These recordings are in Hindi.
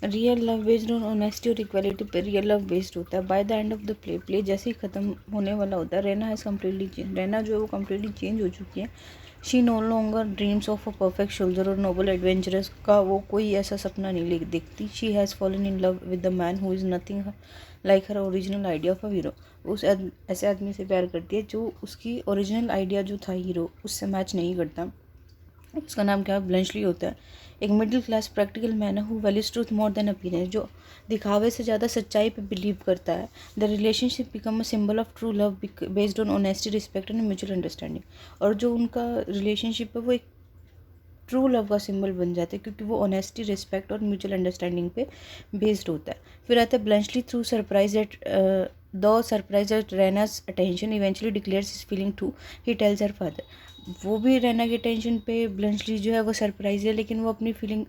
Real love based on honesty और इक्वालिटी पे रियल लव बेस्ड होता है। By the end of the play जैसे ही ख़त्म होने वाला होता है, Raina has completely change. Raina जो है वो कम्प्लीटली चेंज हो चुकी है। She know longer dreams of a perfect soldier और नोबल एडवेंचरस का वो कोई ऐसा सपना नहीं देखती। She has fallen in love with the man who is nothing like her original idea of a hero. उस ऐसे आदमी से प्यार करती है जो उसकी ओरिजिनल आइडिया जो था हीरो उससे मैच नहीं करता। उसका नाम क्या है, ब्लंचली होता है। एक middle class practical man who values truth more than appearance, जो दिखावे से ज़्यादा सच्चाई पे बिलीव करता है। The relationship become a symbol of true love based on honesty, respect and mutual understanding. और जो उनका रिलेशनशिप है वो एक ट्रू लव का सिंबल बन जाता है क्योंकि वो ऑनेस्टी, रिस्पेक्ट और म्यूचुअल अंडरस्टैंडिंग पे बेस्ड होता है। फिर आता है Bluntschli through surprise at the surprise at Raina's attention eventually declares his feeling too, he tells her father. वो भी रैना के टेंशन पे ब्लंचली जो है वो सरप्राइज है, लेकिन वो अपनी फीलिंग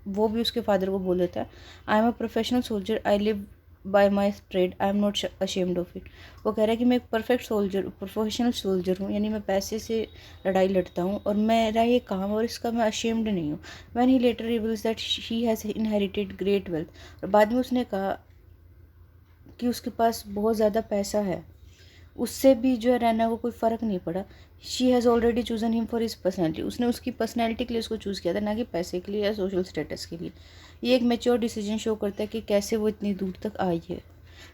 वो भी उसके फादर को बोल देता है। I am a professional soldier, I live by my trade, I am not ashamed of it. वो कह रहा है कि मैं एक परफेक्ट सोल्जर, प्रोफेशनल सोल्जर हूँ, यानी मैं पैसे से लड़ाई लड़ता हूँ और मेरा ये काम और इसका मैं अशेम्ड नहीं हूँ। When he later reveals that she has inherited great wealth, और बाद में उसने कहा कि उसके पास बहुत ज़्यादा पैसा है, उससे भी जो है रैना को कोई फ़र्क नहीं पड़ा। She has already chosen him for his personality, उसने उसकी पर्सनैलिटी के लिए उसको चूज़ किया था, ना कि पैसे के लिए या सोशल स्टेटस के लिए। ये एक मेच्योर डिसीजन शो करता है कि कैसे वो इतनी दूर तक आई है।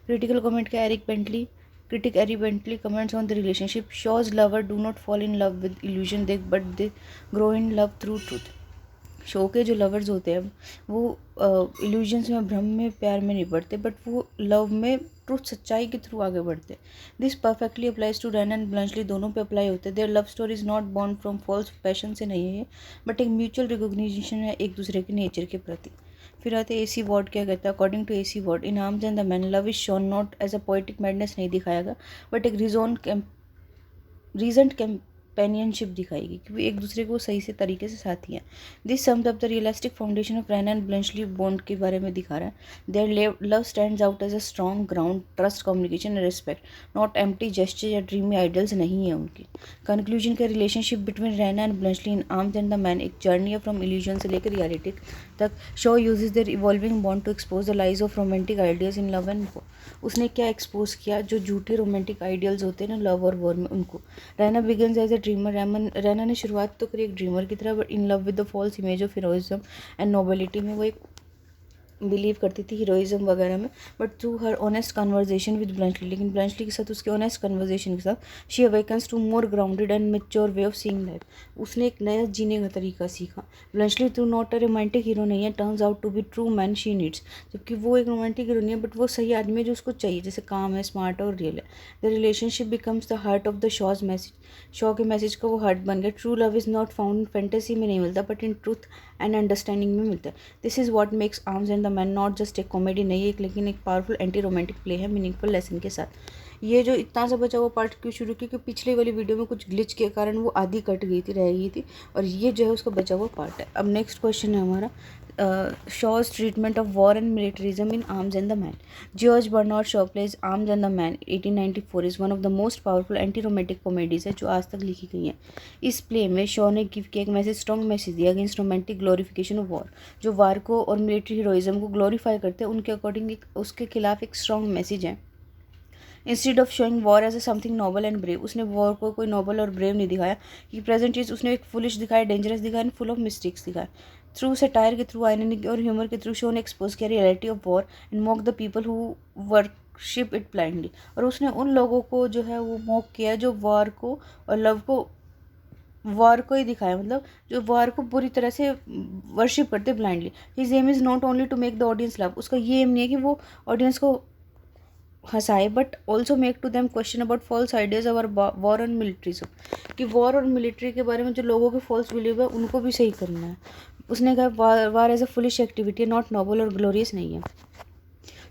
क्रिटिकल कमेंट का Eric Bentley, critic Ari Bentley comments on the relationship. Shaw's lovers do not fall in love with illusion, but they grow in love through truth. Show के जो लवर्स होते हैं वो इल्यूजन्स में, भ्रम में, प्यार में नहीं पड़ते, बट वो लव में ट्रुथ, सच्चाई के थ्रू आगे बढ़ते हैं। This perfectly applies to Raina and Bluntschli, दोनों पे अप्लाई होते हैं। Their love story is not born from false passion से नहीं है, बट एक म्यूचुअल रिकोगनिशन है एक दूसरे के नेचर के प्रति। फिर आते ए सी वॉर्ड, क्या कहता है, according to A C Ward, in arms and the Man love is shown not as a poetic madness नहीं दिखाएगा, बट एक रीजन कंपेनियनशिप दिखाएगी कि वो एक दूसरे को सही से तरीके से साथी हैं। This summed up the realistic foundation of Raina and Bluntschli bond के बारे में दिखा रहा है। Their love stands out as a strong ground, trust, communication and respect, not empty gesture या ड्रीमी आइडल्स नहीं है उनकी। कंक्लूजन का, relationship between Raina and Bluntschli in arms and the man एक जर्नी है फ्रॉम इल्यूजन से लेकर रियलिटी तक। Shaw uses their evolving bond to expose the lies of romantic ideas in love and war. उसने क्या एक्सपोज किया, जो झूठे रोमांटिक आइडियल्स होते हैं ना लव और वॉर में, उनको। Raina begins as a dreamer, Raina ने शुरुआत तो करी एक ड्रीमर की तरह, but in love with the false image of heroism and nobility में वो एक बिलीव करती थी हीरोइज्म वगैरह में, but through her honest conversation with Bluntschli, लेकिन ब्लंचली के साथ उसके ऑनेस्ट कन्वर्जेशन के साथ she awakens to more grounded and mature way of seeing life. उसने एक नया जीने का तरीका सीखा। Bluntschli through not a romantic hero नहीं है, turns out to be true man she needs, जबकि वो एक रोमांटिक हीरो नहीं है, बट वो सही आदमी है जो उसको चाहिए, जैसे काम है, स्मार्ट है और रियल है। The relationship becomes the heart of the shows message, Shaw के मैसेज का वो हार्ट बन गया। True love is not found in fantasy में नहीं मिलता, but in truth and understanding में मिलता है। This is what makes arms and the man not just एक कॉमेडी नहीं है एक, लेकिन एक पावरफुल एंटी रोमांटिक प्ले है मीनिंगफुल लेसन के साथ। ये जो इतना सा बचा हुआ पार्ट क्यों शुरू किया, क्योंकि पिछले वाली वीडियो में कुछ ग्लिच के कारण वो आधी कट गई थी, रह गई थी, और ये जो है उसका बचा हुआ पार्ट है। अब नेक्स्ट क्वेश्चन है हमारा, Shaw's treatment of war and militarism in arms and the man. George Bernard Shaw plays arms and the man 1894 is one of the most powerful anti romantic comedies है जो आज तक लिखी गई हैं। इस प्ले में शॉ ने गिव किया एक मैसेज, स्ट्रॉन्ग मैसेज दिया against romantic glorification of war. जो वार को और मिलिट्री हीरोइज्म को ग्लोरीफाई करते हैं उनके अकॉर्डिंग उसके खिलाफ एक स्ट्रॉन्ग मैसेज है। Instead of showing war as a something noble and brave, उसने वॉर को कोई नॉबल और ब्रेव नहीं दिखाया कि प्रेजेंट चीज़, उसने एक फुलिश दिखाया, डेंजरस दिखाया, फुल ऑफ मिस्टेक्स दिखाया। थ्रू सटायर के थ्रू, आयरनी और ह्यूमर के थ्रू शो ने एक्सपोज किया reality of war and mock the people who worship it blindly, और उसने उन लोगों को जो है वो मॉक किया जो वॉर को और लव को, वॉर को ही दिखाया, मतलब जो वॉर को पूरी तरह से वर्शिप करते blindly. His aim is not only to make the audience love, उसका ये एम नहीं है कि वो ऑडियंस को हंसाए, but also make to them question about false ideas our war and militaries, कि वॉर और मिलिट्री के बारे में जो लोगों के फॉल्स बिलीव है उनको भी सही करना है। उसने कहा war as a foolish activity, not noble और ग्लोरियस नहीं है।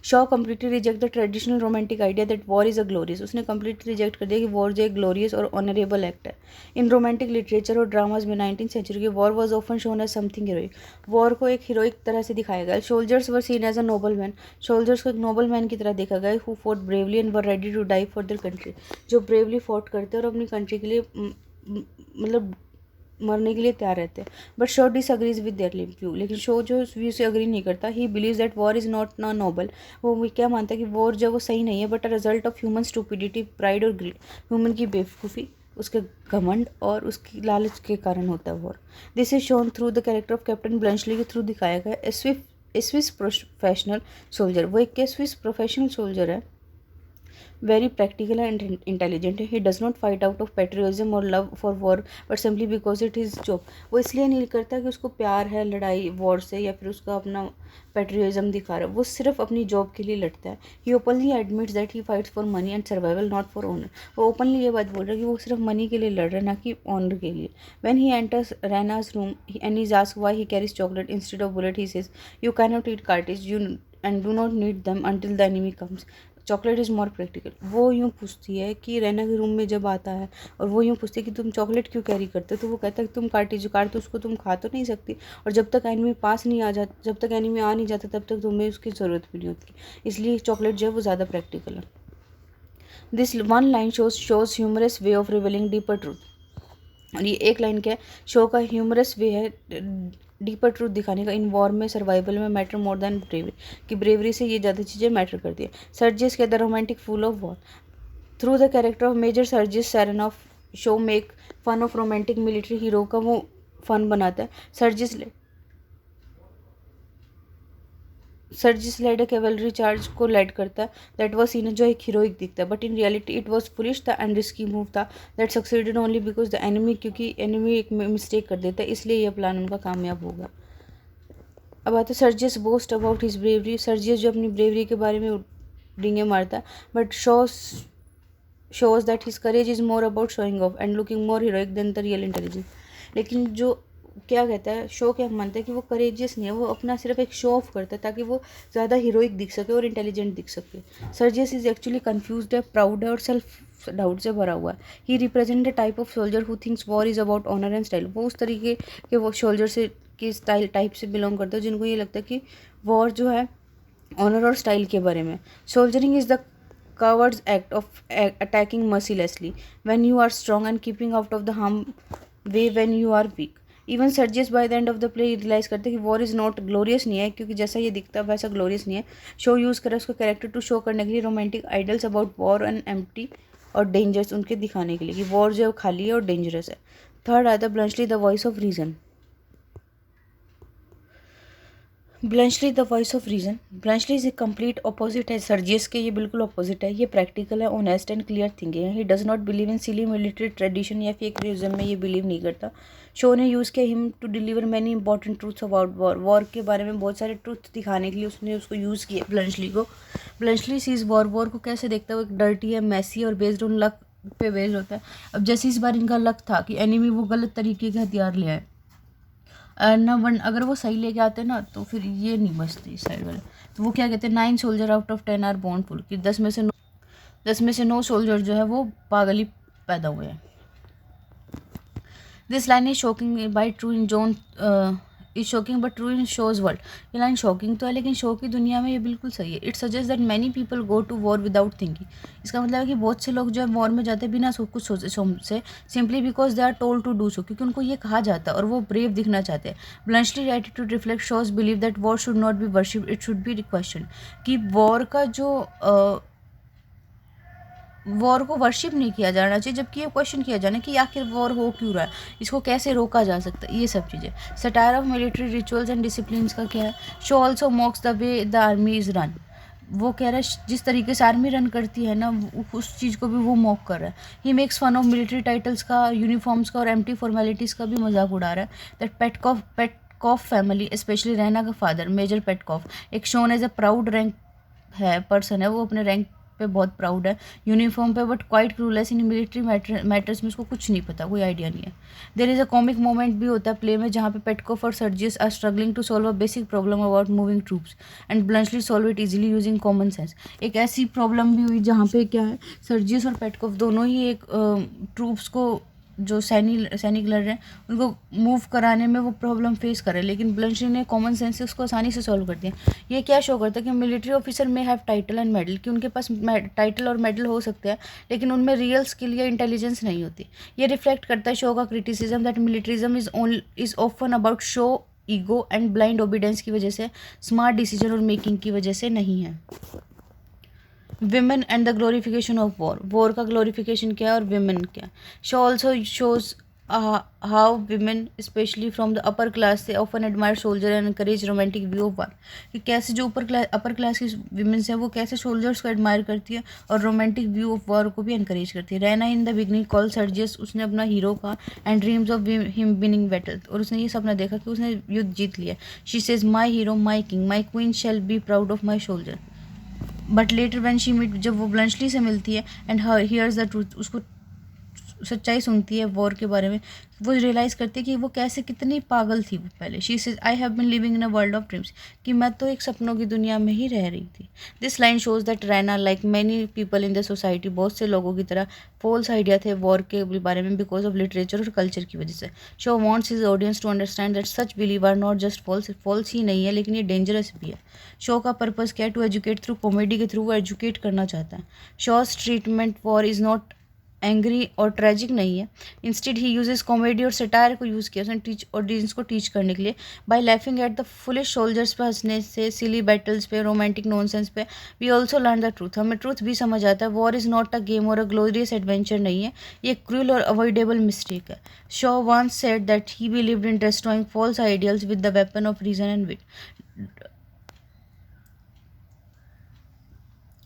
Shaw completely reject the traditional romantic idea that war is a glorious, उसने कम्प्लीटली रिजेक्ट कर दिया कि वॉर जो एक ग्लोरियस और ऑनरेबल एक्ट है। इन रोमांटिक लिटरेचर और ड्रामाज में 19th सेंचुरी की war was often shown as something heroic, war को एक हीरोइक तरह से दिखाया गया। Soldiers were seen as a noble man, soldiers को एक नोबल मैन की तरह देखा गया, who fought bravely and were ready to die for their country, जो ब्रेवली फॉट करते और अपनी कंट्री के लिए मतलब मरने के लिए तैयार रहते हैं। But Shaw disagrees with their view, लेकिन शो जो व्यू से अग्री नहीं करता। He believes that war is not ना नोबल। वो क्या मानता है कि वॉर जो है वो सही नहीं है, but a result of human stupidity, pride और ग्रीड। ह्यूमन की बेवकूफ़ी, उसके घमंड और उसकी लालच के कारण होता है war. This is shown through the character of captain Bluntschli के थ्रू दिखाया गया। स्विस प्रोफेशनल सोल्जर, वो एक स्विस प्रोफेशनल सोल्जर है, very practical and intelligent. He does not fight out of patriotism or love for war but simply because it is job. वो इसलिए नहीं करता कि उसको प्यार है लड़ाई वॉर से या फिर उसका अपना पेट्रियोटिज्म दिखा रहा है, वो सिर्फ अपनी जॉब के लिए लड़ता है। He openly admits that he fights for money and survival not for honour. वो ओपनली ये बात बोल रहा है कि वो सिर्फ मनी के लिए लड़ रहा है, ना कि ऑनर के लिए। When he enters Raina's room and he is asked why he carries chocolate instead of bullet, he says you can not eat cartridge you and do not need them until the enemy comes, chocolate is more practical. वो यूँ पूछती है कि रैना के रूम में जब आता है और वो यूँ पूछती है कि तुम चॉकलेट क्यों कैरी करते हो, तो वो कहता है कि तुम काटो उसको तुम खा तो नहीं सकती, और जब तक एनिमी पास नहीं आ जाता, जब तक एनिमी आ नहीं जाता तब तक तुम्हें उसकी ज़रूरत भी नहीं होती, इसलिए चॉकलेट जो है वो ज़्यादा प्रैक्टिकल है। This one line shows humorous way of revealing deeper truth. और ये एक लाइन क्या है, शो का ह्यूमरस वे है डीपर ट्रूथ दिखाने का। इन वॉर में सर्वाइवल में मैटर मोर देन ब्रेवरी, कि ब्रेवरी से ये ज़्यादा चीज़ें मैटर करती है। सर्जियस के the romantic fool of war through the character of major Sergius Saran of Shaw make fun of romantic military hero का वो फन बनाता है। सर्जिस लेड कैवलरी चार्ज को लेड करता है दैट वाज सीन जो एक हीरोइक दिखता है, but in reality it was foolish था एंड रिस्की मूव था that succeeded only because the enemy, क्योंकि एनिमी एक मिस्टेक कर देता है इसलिए यह प्लान उनका कामयाब होगा। अब आते Sergius boast about his bravery. Sergius जो अपनी ब्रेवरी के बारे में डींगे मारता है, but shows that his courage is more about showing off and looking more heroic than the real intelligence. लेकिन जो क्या कहता है शो क्या मानता है कि वो करेजियस नहीं है, वो अपना सिर्फ एक शो ऑफ करता है ताकि वो ज़्यादा हीरोइक दिख सके और इंटेलिजेंट दिख सके। सर्जियस इज एक्चुअली कंफ्यूज्ड है, प्राउड है और सेल्फ डाउट से भरा हुआ है। He represent the type of soldier who thinks war is about honour and style. वो उस तरीके के वो सोल्जर से की स्टाइल टाइप से बिलोंग करता है जिनको ये लगता है कि वॉर जो है ऑनर और स्टाइल के बारे में। Soldiering is the coward's act of attacking mercilessly when you are strong and keeping out of the harm way when you are weak. Even Sergius by the end of the play realize करते हैं कि war is not glorious नहीं है, क्योंकि जैसा ये दिखता है वैसा glorious नहीं है। शो यूज़ करा उसका कैरेक्टर टू शो करने के लिए romantic idols about war and empty और डेंजर्स उनके दिखाने के लिए कि वॉर जो है खाली है और डेंजरस है। थर्ड आता है Bluntschli the voice of reason. Bluntschli the voice of reason. Bluntschli is a complete opposite है सर्जियस के, ये बिल्कुल अपोजिट है। ये प्रैक्टिकल है, ऑनेस्ट एंड क्लियर थिंकिंग है। He does not believe in silly military tradition या फेक रिज्म में ये बिलीव नहीं करता। शो ने यूज़ किया him to deliver many important truths about war. War के बारे में बहुत सारे ट्रूथ दिखाने के लिए उसने उसको यूज़ किया ब्लंचली को। ब्लंचली सीज वॉर को कैसे देखता है, वो एक डर्टी है, मैसी और बेस्ड ऑन लक पे बेस्ड होता है। अब जैसे इस बार इनका लक था कि एनिमी वो गलत तरीके के हथियार ले आए ना, वन अगर वो सही लेके आते ना तो फिर ये नहीं बचती इस साइड वाले। तो वो क्या कहते हैं 9 soldier out of 10 are born fools, कि 10 में से 9 सोल्जर जो है वो पागल ही पैदा हुए हैं। This line is shocking by true in John is shocking but true in shows world. ये लाइन शॉकिंग तो है लेकिन शो की दुनिया में ये बिल्कुल सही है। It suggest that many people go to war without thinking. इसका मतलब है कि बहुत से लोग जो है वॉर में जाते हैं बिना कुछ सोचे, simply because they are told to do so, क्योंकि उनको ये कहा जाता है और वो ब्रेव दिखना चाहते हैं। Bluntschli attitude reflect Shaw's believe that war should not be worship, it should be question. कि वॉर का जो वॉर को वर्शिप नहीं किया जाना चाहिए, जबकि ये क्वेश्चन किया जाना कि आखिर वॉर हो क्यों रहा है, इसको कैसे रोका जा सकता है, ये सब चीज़ें। Satire of military rituals and discipline का क्या है, show also मॉक्स the way the army is run. वो कह रहा है जिस तरीके से आर्मी रन करती है ना उस चीज़ को भी वो मॉक कर रहा है। He makes fun of military titles का, यूनिफॉर्म्स का और एम्प्टी फॉर्मेलिटीज़ का भी मजाक उड़ा रहा है। That Petkoff family specially Raina का फादर मेजर पेटकॉफ एक shown as a proud rank है पर्सन है, वो अपने रैंक पे बहुत प्राउड है, यूनिफॉर्म पे, but quite clueless in military matters में उसको कुछ नहीं पता, कोई आइडिया नहीं है। There is a comic moment भी होता है प्ले में जहाँ पे पेटकॉफ और Sergius are struggling to solve a basic problem about moving troops and Bluntschli solve it easily using common sense. एक ऐसी प्रॉब्लम भी हुई जहाँ पे क्या है सर्जियस और पेटकॉफ दोनों ही एक ट्रूप्स को जो सैनिक लड़ रहे हैं उनको मूव कराने में वो प्रॉब्लम फेस कर रहे हैं, लेकिन ब्लंचली ने कॉमन सेंस से उसको आसानी से सॉल्व कर दिया। ये क्या शो करता है कि मिलिट्री ऑफिसर में हैव टाइटल एंड मेडल, कि उनके पास टाइटल और मेडल हो सकते हैं लेकिन उनमें रियल स्किल या इंटेलिजेंस नहीं होती। ये रिफ्लेक्ट करता है शो का criticism that militarism is often about show ego and blind obedience की वजह से, स्मार्ट डिसीजन और मेकिंग की वजह से नहीं है। Women and the glorification of war, war का ग्लोरिफिकेशन क्या है और विमेन क्या। Shaw also shows how women specially from the upper class से often admire soldier and encourage romantic view of war, कि कैसे जो अपर क्लास की विमेंस हैं वो कैसे सोल्जर्स को एडमायर करती है और रोमांटिक व्यू ऑफ वार को भी एनकरेज करती है। Raina in the beginning call Sergius, उसने अपना हीरो का and dreams of him winning battle, और उसने ये सपना देखा कि उसने युद्ध जीत लिया। She says my hero my king my queen shall be proud of my soldier. But later when she meet, जब वो ब्लंचली से मिलती है एंड हियर्स द ट्रूथ, उसको सच्चाई सुनती है वॉर के बारे में, वो रियलाइज़ करती है कि वो कैसे कितनी पागल थी वो पहले। She says I have been living in a world of dreams, कि मैं तो एक सपनों की दुनिया में ही रह रही थी। This line shows that Raina like many people in the society, बहुत से लोगों की तरह फॉल्स आइडिया थे वॉर के बारे में बिकॉज ऑफ लिटरेचर और कल्चर की वजह से। Shaw wants his audience to understand that such believe are not just false ही नहीं है लेकिन ये डेंजरस भी है। शो का पर्पज़ क्या है? टू एजुकेट थ्रू कॉमेडी के थ्रू वो एजुकेट करना चाहता है। Shaw's treatment war is not angry और ट्रेजिक नहीं है, इंस्टेड ही यूजेस कॉमेडी और सटायर को यूज़ किया उसने टीच ऑडियंस को टीच करने के लिए। By laughing at the foolish soldiers पे हंसने से, सिली बैटल्स पे, रोमांटिक नॉनसेंस पे, we also learn the truth, हमें ट्रूथ भी समझ आता है। War is not a game और अ ग्लोरियस एडवेंचर नहीं है, ये क्रूल और अवॉइडेबल मिस्टेक है। Shaw once said that he believed in destroying false ideals with the weapon of reason and wit.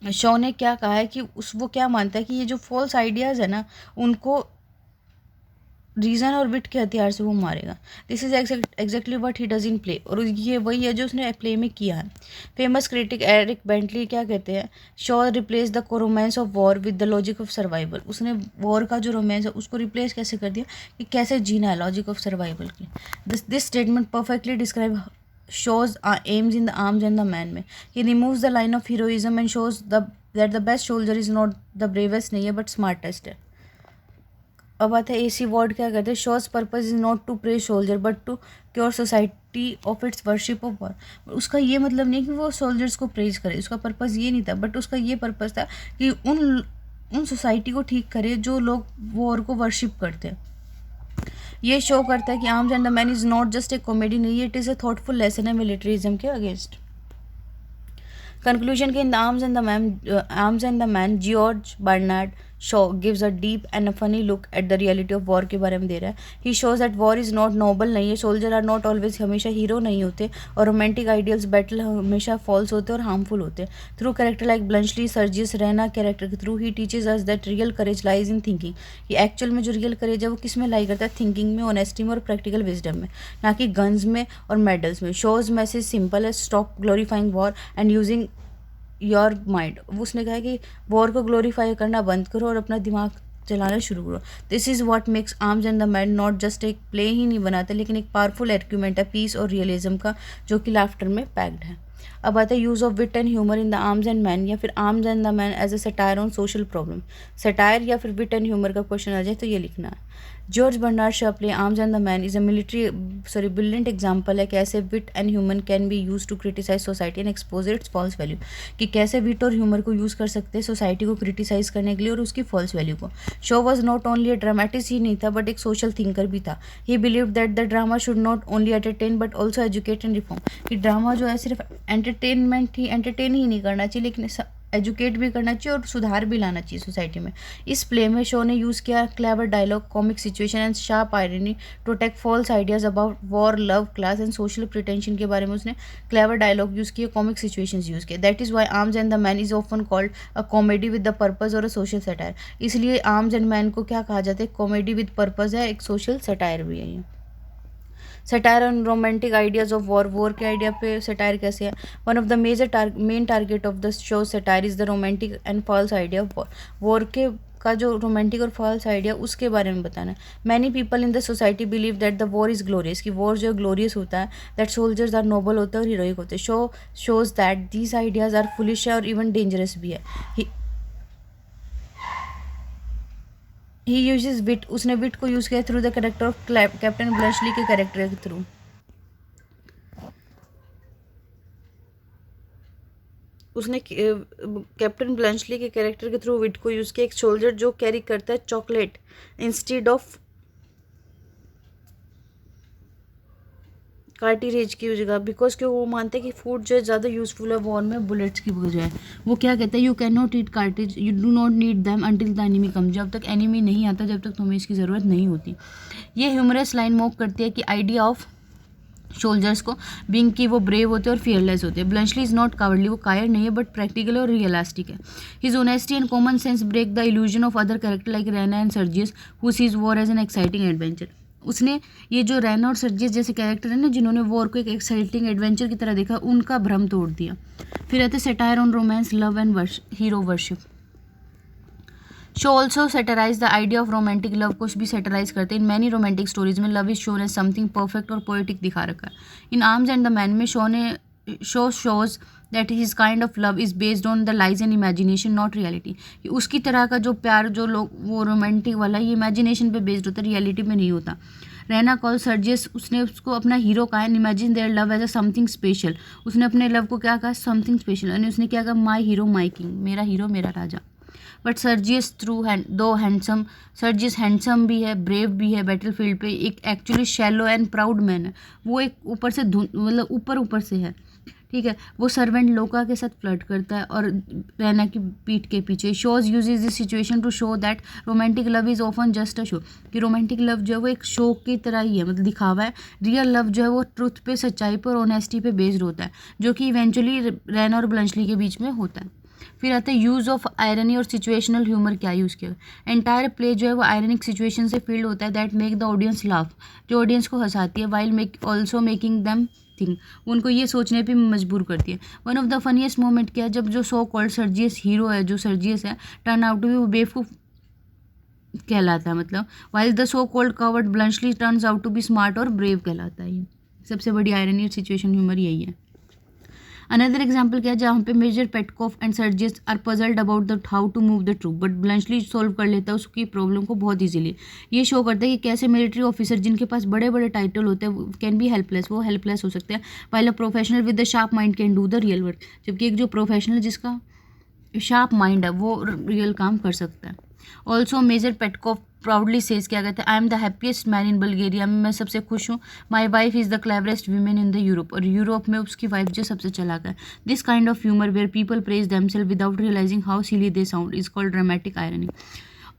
Shaw ने क्या कहा है कि वो क्या मानता है कि ये जो फॉल्स आइडियाज़ है ना, उनको रीज़न और विट के हथियार से वो मारेगा। This is exactly what he does in play, और ये वही है जो उसने प्ले में किया है। फेमस क्रिटिक एरिक बेंटली क्या कहते हैं? Show replace the romance of war with the logic of survival, उसने वॉर का जो रोमांस है उसको रिप्लेस कैसे कर दिया कि कैसे जीना है, लॉजिक ऑफ सर्वाइवल की। This statement perfectly describe shows aims in the arms and the man में। he removes the line of heroism and shows that the best soldier is not the bravest नहीं है but smartest है। अब आता है AC Ward क्या कहते हैं? Shaw's purpose is not to praise soldier but to cure society of its worship of war. उसका ये मतलब नहीं कि वो सोल्जर्स को प्रेज करे, उसका पर्पज़ ये नहीं था, बट उसका ये पर्पज़ था कि उन सोसाइटी को ठीक करे जो लोग वॉर को वर्शिप करते हैं। ये शो करता है कि arms and the man is not just a comedy नहीं, it is a thoughtful lesson है मिलिट्रिज्म के अगेंस्ट। कंक्लूजन के in the arms and the man George Bernard Shaw gives a deep and a funny look at the reality of war के बारे में दे रहा है। He shows that war is not noble नहीं है, सोल्जर आर नॉट ऑलवेज हमेशा हीरो नहीं होते, और रोमांटिक आइडियल्स बैटल हमेशा फॉल्स होते और हार्मफुल होते। Through character like Bluntschli Sergius Raina character के through he teaches us that real courage lies in thinking, कि एक्चुअल में जो रियल करेज है वो किस में लाई करता है? थिंकिंग में, ऑनेस्टी में और प्रैक्टिकल विजडम में, ना कि गन्स में और मेडल्स में। शोज मैसेज सिंपल है, stop glorifying war and using your mind. उसने कहा कि वॉर को ग्लोरीफाई करना बंद करो और अपना दिमाग चलाना शुरू करो। This is what makes arms and the man not just एक प्ले ही नहीं बनाता लेकिन एक पावरफुल आर्ग्यूमेंट है पीस और रियलिज्म का, जो कि लाफ्टर में पैक्ड है। अब आता है use of wit and humour in the arms and Man, या फिर Arms and the Man as a satire on social problem. Satire या फिर विट एंड ह्यूमर का क्वेश्चन आ जाए तो ये लिखना है। George Bernard Shaw play Arms and the Man is a brilliant example है कैसे wit and humour can be use to criticize society and expose its false value, कि कैसे विट और ह्यूमर को यूज़ कर सकते हैं सोसाइटी को क्रिटिसाइज करने के लिए और उसकी फॉल्स वैल्यू को। Shaw was not only a dramatist ही नहीं था बट एक सोशल थिंकर भी था। He believe that the drama should not only entertain but also educate and reform, कि ड्रामा जो है सिर्फ एंटरटेन ही नहीं करना चाहिए लेकिन एजुकेट भी करना चाहिए और सुधार भी लाना चाहिए सोसाइटी में। इस प्ले में शो ने यूज़ किया clever dialogue, comic situation and sharp irony to attack false ideas about war, love, class and social pretension के बारे में उसने क्लेवर डायलॉग यूज़ किए, कॉमिक सिचुएशंस यूज़ किए। That is why Arms and the Man is often called a comedy with the purpose और अ सोशल सटायर। इसलिए आर्म्स एंड मैन को क्या कहा जाता है? कॉमेडी विद पर्पज है, एक सोशल सटायर भी है ये। Satire on romantic ideas of war, war के आइडिया पे सटायर कैसे है? One of the main target of the Shaw satire is the romantic and false idea of war. War के का जो रोमांटिक और फॉल्स आइडिया उसके बारे में बताना है। Many people in the society believe that the war is glorious, कि वॉर जो ग्लोरियस होता है, दैट सोल्जर्स आर नोबल होते हैं और हीरोइक होते हैं। Shaw's that these ideas are foolish है और इवन डेंजरस भी है। ही यूजेस विट, उसने विट को यूज़ किया through the character of captain Bluntschli के कैरेक्टर के थ्रू। उसने कैप्टन ब्लंचली के कैरेक्टर के थ्रू विट को यूज़ किया, एक सोल्जर जो कैरी करता है चॉकलेट इंस्टेड ऑफ कार्टिरेज की जगह, बिकॉज क्यों वो मानते हैं कि फूड जो है ज़्यादा यूज़फुल है वॉर में बुलेट्स की बजाय। वो क्या कहता है, you can not eat cartridge, you do not need them until the enemy come, जब तक एनिमी नहीं आता जब तक तुम्हें इसकी ज़रूरत नहीं होती। ये ह्यूमरस लाइन मॉक करती है कि आइडिया ऑफ सोल्जर्स को बीइंग कि वो ब्रेव होते हैं और फियरलेस होते हैं। ब्लंचली इज नॉट कावर्डली, वो कायर नहीं है बट प्रैक्टिकल और रियलिस्टिक है। His honesty and common sense break the illusion of other character like Raina and Sergius who sees war as an exciting adventure. उसने ये जो रैना और सर्जियस जैसे कैरेक्टर है ना, जिन्होंने वॉर को एक एक्साइटिंग एडवेंचर की तरह देखा, उनका भ्रम तोड़ दिया। फिर आते satire on romance, love and hero worship. Shaw also satirize the idea of romantic love को भी सेटराइज करते हैं। इन मैनी रोमांटिक स्टोरीज में love is shown as something perfect और पोएटिक दिखा रखा है। In arms and the man में Shaw shows that his kind of love is based on the lies and imagination not reality. उसकी तरह का जो प्यार जो लोग वो रोमांटिक वाला ये इमेजिनेशन पे बेस्ड होता है, रियलिटी में नहीं होता। रैना कॉल सर्जियस, उसने उसको अपना हीरो कहा and imagine their love as a something special. उसने अपने लव को क्या कहा, समथिंग स्पेशल, यानी उसने क्या कहा, माई हीरो माई किंग, मेरा हीरो मेरा राजा। बट सर्जियस दो हैंडसम, सर्जियस हैंडसम भी है, ब्रेव भी है, बैटलफील्ड पे एक actually shallow and proud man है। वो एक ऊपर से मतलब ऊपर से है, ठीक है। वो सर्वेंट लोका के साथ फ्लर्ट करता है और रैना की पीठ के पीछे। Shaw uses this situation to show that romantic love is often just a show, कि रोमांटिक लव जो है वो एक शो की तरह ही है, मतलब दिखावा है। रियल लव जो है वो ट्रुथ पे, सच्चाई पर, ऑनेस्टी पे बेस्ड होता है, जो कि इवेंचुअली रैना और ब्लंचली के बीच में होता है। फिर आता है यूज़ ऑफ आयरनी और सिचुएशनल ह्यूमर, क्या यूज़ किया। एंटायर प्ले जो है वो आयरनिक सिचुएशन से फील्ड होता है that make the audience laugh, जो ऑडियंस को हंसाती है, while also making them think, उनको ये सोचने पे मजबूर करती है। One of the funniest moment क्या है, जब जो सो कॉल्ड सर्जियस हीरो है, जो सर्जियस है, टर्न आउट टू बी वो बेवकूफ़ कहलाता है, मतलब while the so called coward Bluntschli turns out to be smart और ब्रेव कहलाता है। ये सबसे बड़ी आयरनी और सिचुएशन ह्यूमर यही है। अनदर एग्जाम्पल क्या है, जहाँ पे major Petkoff and Sergius are puzzled about the how to move the troop, but Bluntschli solve कर लेता है उसकी प्रॉब्लम को बहुत इजीली। ये शो करता है कि कैसे मिलिट्री ऑफिसर जिनके पास बड़े बड़े टाइटल होते हैं कैन बी हेल्पलेस, वो हेल्पलेस हो सकते हैं, while a professional with the sharp mind can do the real work, जबकि एक जो प्रोफेशनल जिसका शार्प माइंड है वो रियल काम कर सकता है। Also Major Petkoff proudly says, क्या कहते हैं, I am the happiest man in Bulgaria, मैं सबसे खुश हूँ। My wife is the cleverest women in the Europe, और यूरोप में उसकी वाइफ जो सबसे चालाक है। This kind of humour where people praise themselves without realizing how silly they sound is called dramatic irony.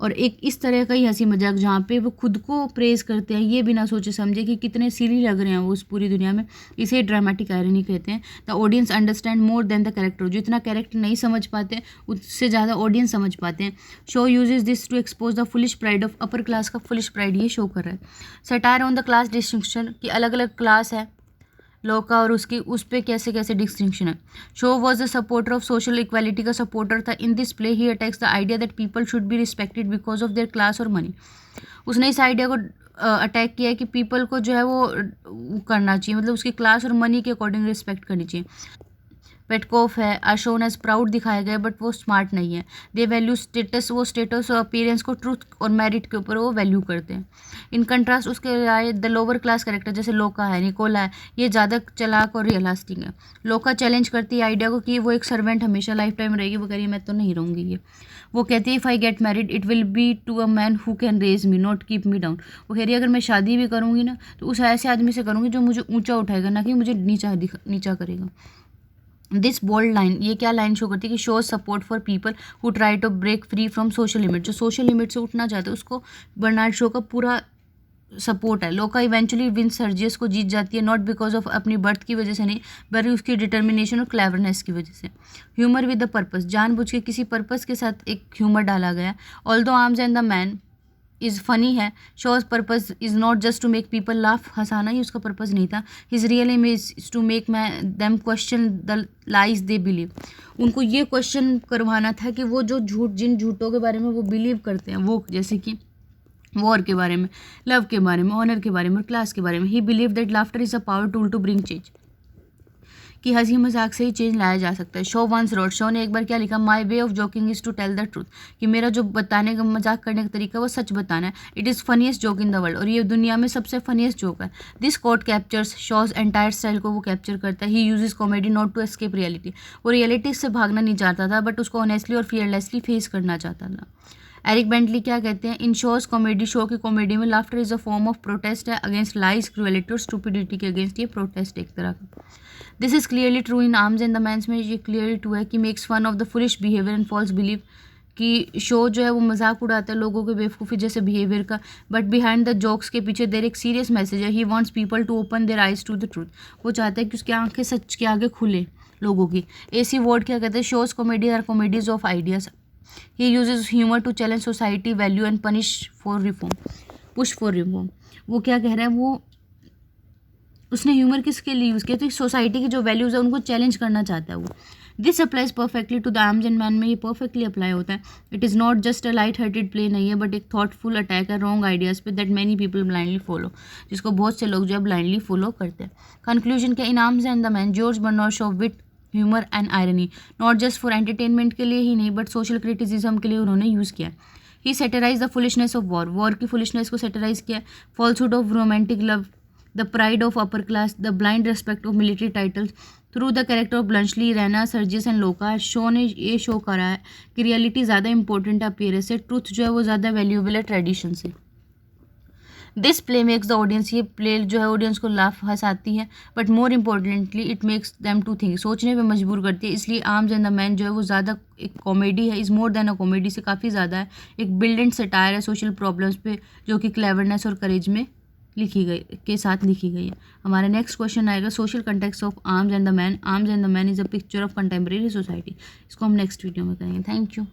और एक इस तरह का ही हंसी मजाक जहाँ पे वो खुद को प्रेज करते हैं ये बिना सोचे समझे कि कितने सिली लग रहे हैं वो उस पूरी दुनिया में, इसे ड्रामेटिक आयरनी कहते हैं। The audience understand more than the character, जो इतना कैरेक्टर नहीं समझ पाते उससे ज़्यादा ऑडियंस समझ पाते हैं। Shaw uses this to expose the foolish pride of upper class का फुलिश प्राइड ये शो कर रहा है। Satire on the class distinction की अलग अलग क्लास है लोका और उसकी उस पर कैसे कैसे डिस्टिंक्शन है। Show was the supporter of social equality का सपोर्टर था। In this play he attacks the idea that people should be respected because of their class और मनी। उसने इस आइडिया को अटैक किया है कि पीपल को जो है वो करना चाहिए, मतलब उसकी क्लास और मनी के अकॉर्डिंग रिस्पेक्ट करनी चाहिए। पेटकॉफ है आशोन एज प्राउड दिखाया गया बट वो स्मार्ट नहीं है। दे वैल्यू स्टेटस, वो स्टेटस और अपीयरेंस को ट्रूथ और मेरिट के ऊपर वो वैल्यू करते हैं। इन कंट्रास्ट उसके आए द लोअर क्लास कैरेक्टर जैसे लोका है, निकोला है, ये ज़्यादा चालाक और रियलिस्टिक है। लोका चैलेंज करती है आइडिया को कि वो एक सर्वेंट हमेशा लाइफ टाइम रहेगी, वो कह रही है मैं तो नहीं रहूँगी ये। वो कहती है if I get married it will be to a man who can raise me not keep me down. वो कह रही है अगर मैं शादी भी करूँगी ना तो उस ऐसे आदमी से करूँगी जो मुझे ऊँचा उठाएगा, ना कि मुझे नीचा करेगा। दिस बोल्ड लाइन, ये क्या लाइन शो करती है कि Shaw's support for people who try to break free from social limit, जो सोशल लिमिट से उठना चाहते हैं उसको बर्नार्ड शो का पूरा सपोर्ट है। लोका इवेंचुअली विन सर्जियस को जीत जाती है, नॉट बिकॉज ऑफ अपनी बर्थ की वजह से नहीं बल्कि उसकी डिटर्मिनेशन और क्लेवरनेस की वजह से। ह्यूमर विद द पर्पस, जानबूझ के किसी पर्पस के साथ एक ह्यूमर डाला गया। Although arms and the man is funny है, Shaw's purpose is not just to make people laugh, हंसाना ही उसका पर्पज़ नहीं था। His real aim is to make them question the lies they believe, उनको ये क्वेश्चन करवाना था कि वो जो जिन झूठों के बारे में वो बिलीव करते हैं, वो जैसे कि वॉर के बारे में, लव के बारे में, ऑनर के बारे में और क्लास के बारे में। He believe that laughter is a power tool to bring change. कि हंसी मजाक से ही चेंज लाया जा सकता है। शो वंस रोड, शो ने एक बार क्या लिखा, my way of joking is to tell the truth, कि मेरा जो बताने का मजाक करने का तरीका वो सच बताना है। It is funniest joke in the world, और ये दुनिया में सबसे फनीस्ट जोक है। This quote captures Shaw's entire style को वो कैप्चर करता है। He uses comedy not to escape reality, वो रियलिटी से भागना नहीं चाहता था बट उसको ऑनेस्टली और फियरलेसली फेस करना चाहता था। एरिक बेंटली क्या कहते हैं, इन शोज कॉमेडी, शो की कॉमेडी में laughter is a form of protest है अगेंस्ट लाइज, क्रूएलिटी और स्टूपिडिटी के अगेंस्ट ये प्रोटेस्ट एक तरह का। This is clearly true in arms and the Man's में ये क्लियरली ट्रू है कि makes fun of the foolish behaviour and false believe, कि शो जो है वो मजाक उड़ाता है लोगों के बेवकूफ़ी जैसे बिहेवियर का, बट बिहाइंड द जोक्स के पीछे देर एक सीरियस मैसेज है। He wants people to open their eyes to the truth, वो चाहता है कि उसकी आंखें सच के आगे खुले लोगों की। AC वर्ड क्या कहते हैं, Shaw's comedy are comedies of ideas. He uses humour to challenge society value and push for reform. वो क्या कह रहा है, वो उसने ह्यूमर किसके लिए यूज़ किया, तो सोसाइटी की जो वैल्यूज़ है उनको चैलेंज करना चाहता है वो। This applies perfectly to the arms and Man में ये परफेक्टली अप्लाई होता है। It is not just a light hearted play नहीं है बट एक थॉटफुल अटैक है रॉन्ग आइडियाज़ पे that many people blindly follow, जिसको बहुत से लोग जो है ब्लाइंडली फॉलो करते हैं। कंक्लूजन क्या, in arms and the man George Bernard Shaw wit, humour and irony not just for entertainment के लिए ही नहीं बट सोशल क्रिटिसिज्म के लिए उन्होंने यूज़ किया। He satirize the foolishness of war की फुलिशनेस को सेटराइज किया, falsehood of romantic love, the pride of upper class, the blind respect of military titles through the character of Bluntschli, Raina, Sergius and Louka. Shaw ने ये शो करा है कि रियलिटी ज़्यादा इंपॉर्टेंट है अपीयरेंस से, ट्रूथ जो है वो ज़्यादा वैल्यूएबल है ट्रेडिशन से। This play makes the audience, ये प्ले जो है ऑडियंस को लाफ हंसाती है but more importantly it makes them to think, सोचने पे मजबूर करती है। इसलिए आर्म्स एंड द मैन जो है वो ज़्यादा एक कॉमेडी है, is more than a comedy से काफ़ी ज़्यादा है, एक बिल्ड सटायर है सोशल प्रॉब्लम्स पे जो कि क्लेवरनेस और करेज में लिखी गई है। हमारा नेक्स्ट क्वेश्चन आएगा, social context of arms and the man. Arms and the man is a picture of contemporary society. इसको हम नेक्स्ट वीडियो में करेंगे। Thank you.